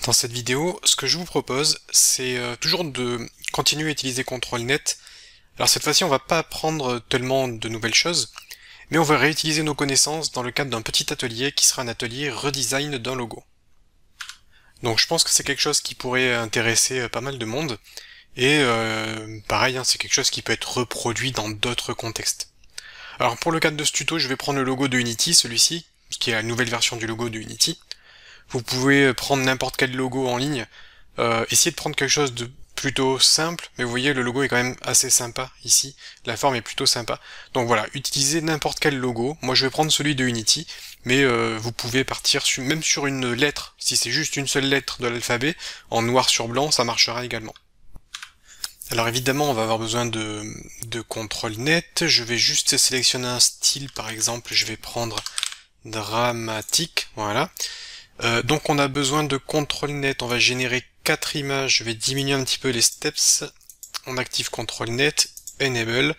Dans cette vidéo, ce que je vous propose, c'est toujours de continuer à utiliser CtrlNet. Alors cette fois-ci, on va pas apprendre tellement de nouvelles choses, mais on va réutiliser nos connaissances dans le cadre d'un petit atelier qui sera un atelier redesign d'un logo. Donc je pense que c'est quelque chose qui pourrait intéresser pas mal de monde, et pareil, hein, c'est quelque chose qui peut être reproduit dans d'autres contextes. Alors pour le cadre de ce tuto, je vais prendre le logo de Unity, celui-ci, qui est la nouvelle version du logo de Unity. Vous pouvez prendre n'importe quel logo en ligne, essayez de prendre quelque chose de plutôt simple, mais vous voyez le logo est quand même assez sympa ici, la forme est plutôt sympa. Donc voilà, utilisez n'importe quel logo, moi je vais prendre celui de Unity, mais vous pouvez partir même sur une lettre, si c'est juste une seule lettre de l'alphabet, en noir sur blanc, ça marchera également. Alors évidemment on va avoir besoin de CtrlNet, je vais juste sélectionner un style par exemple, je vais prendre dramatique, voilà. Donc on a besoin de CtrlNet, on va générer 4 images, je vais diminuer un petit peu les steps, on active CtrlNet, Enable,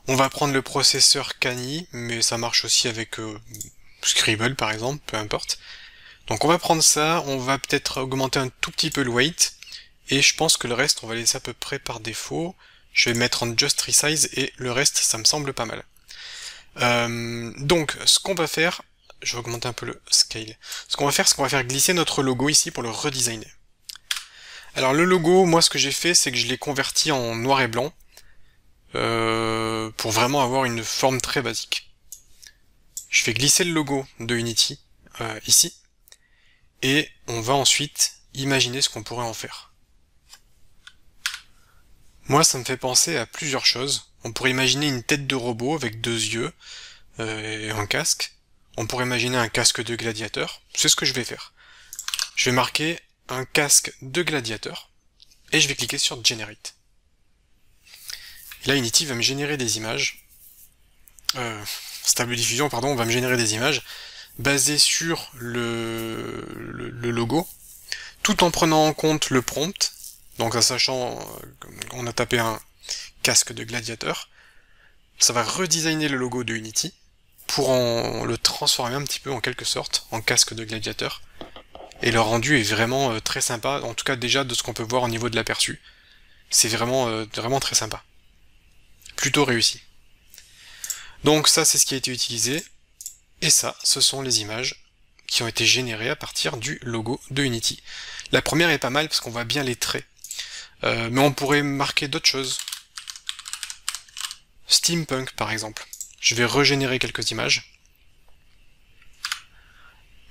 on va prendre le processeur Kani, mais ça marche aussi avec Scribble par exemple, peu importe. Donc on va prendre ça, on va peut-être augmenter un tout petit peu le weight, et je pense que le reste on va laisser à peu près par défaut, je vais mettre en Just Resize, et le reste ça me semble pas mal. Donc ce qu'on va faire, je vais augmenter un peu le scale. Ce qu'on va faire, c'est qu'on va faire glisser notre logo ici pour le redesigner. Alors le logo, moi ce que j'ai fait, c'est que je l'ai converti en noir et blanc pour vraiment avoir une forme très basique. Je fais glisser le logo de Unity ici, et on va ensuite imaginer ce qu'on pourrait en faire. Moi ça me fait penser à plusieurs choses. On pourrait imaginer une tête de robot avec 2 yeux et un casque. On pourrait imaginer un casque de gladiateur, c'est ce que je vais faire. Je vais marquer un casque de gladiateur, et je vais cliquer sur Generate. Et là Unity va me générer des images, Stable Diffusion, pardon, va me générer des images, basées sur le logo, tout en prenant en compte le prompt, donc en sachant qu'on a tapé un casque de gladiateur, ça va redesigner le logo de Unity, pour le transformer un petit peu en quelque sorte en casque de gladiateur. Et le rendu est vraiment très sympa, en tout cas déjà de ce qu'on peut voir au niveau de l'aperçu. C'est vraiment très sympa. Plutôt réussi. Donc ça c'est ce qui a été utilisé, et ça, ce sont les images qui ont été générées à partir du logo de Unity. La première est pas mal parce qu'on voit bien les traits, mais on pourrait marquer d'autres choses. Steampunk par exemple. Je vais régénérer quelques images.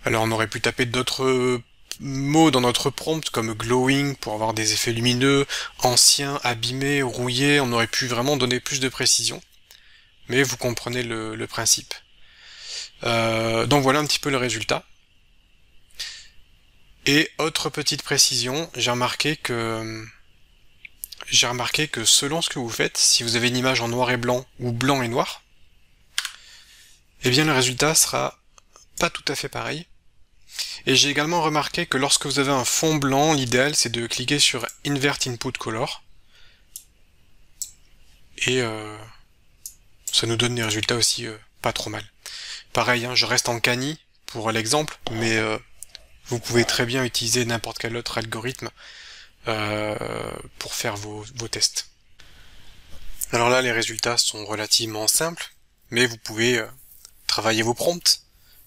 Alors on aurait pu taper d'autres mots dans notre prompt comme glowing pour avoir des effets lumineux, ancien, abîmé, rouillé, on aurait pu vraiment donner plus de précision. Mais vous comprenez le principe. Donc voilà un petit peu le résultat. Et autre petite précision, j'ai remarqué que selon ce que vous faites, si vous avez une image en noir et blanc ou blanc et noir, eh bien le résultat sera pas tout à fait pareil. Et j'ai également remarqué que lorsque vous avez un fond blanc, l'idéal c'est de cliquer sur Invert Input Color. Et ça nous donne des résultats aussi pas trop mal. Pareil, hein, je reste en Kani pour l'exemple, mais vous pouvez très bien utiliser n'importe quel autre algorithme pour faire vos tests. Alors là, les résultats sont relativement simples, mais vous pouvez travailler vos prompts,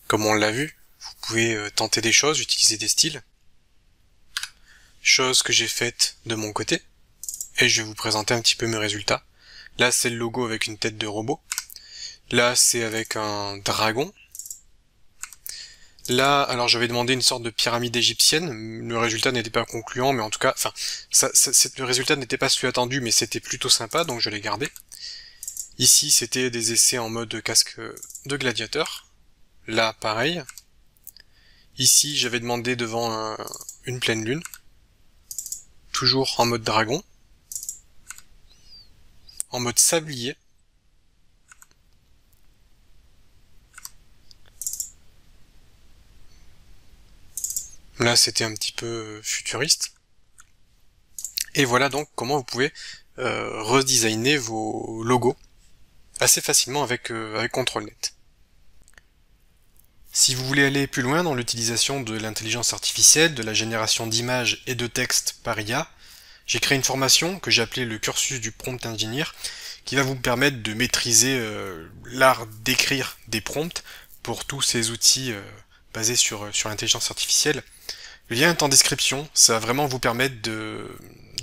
comme on l'a vu. Vous pouvez tenter des choses, utiliser des styles. Chose que j'ai faite de mon côté, et je vais vous présenter un petit peu mes résultats. Là, c'est le logo avec une tête de robot. Là, c'est avec un dragon. Là, alors j'avais demandé une sorte de pyramide égyptienne, le résultat n'était pas concluant, mais en tout cas, enfin, le résultat n'était pas celui attendu, mais c'était plutôt sympa, donc je l'ai gardé. Ici, c'était des essais en mode casque de gladiateur. Là, pareil. Ici, j'avais demandé devant une pleine lune. Toujours en mode dragon. En mode sablier. Là, c'était un petit peu futuriste. Et voilà donc comment vous pouvez redesigner vos logos assez facilement avec CtrlNet. Si vous voulez aller plus loin dans l'utilisation de l'intelligence artificielle, de la génération d'images et de textes par IA, j'ai créé une formation que j'ai appelée le cursus du prompt engineer, qui va vous permettre de maîtriser l'art d'écrire des prompts pour tous ces outils basés sur l'intelligence artificielle. Le lien est en description, ça va vraiment vous permettre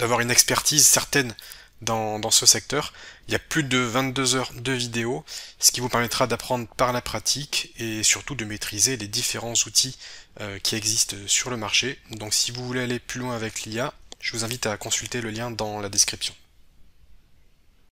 d'avoir une expertise certaine dans ce secteur. Il y a plus de 22 heures de vidéos, ce qui vous permettra d'apprendre par la pratique et surtout de maîtriser les différents outils qui existent sur le marché. Donc si vous voulez aller plus loin avec l'IA, je vous invite à consulter le lien dans la description.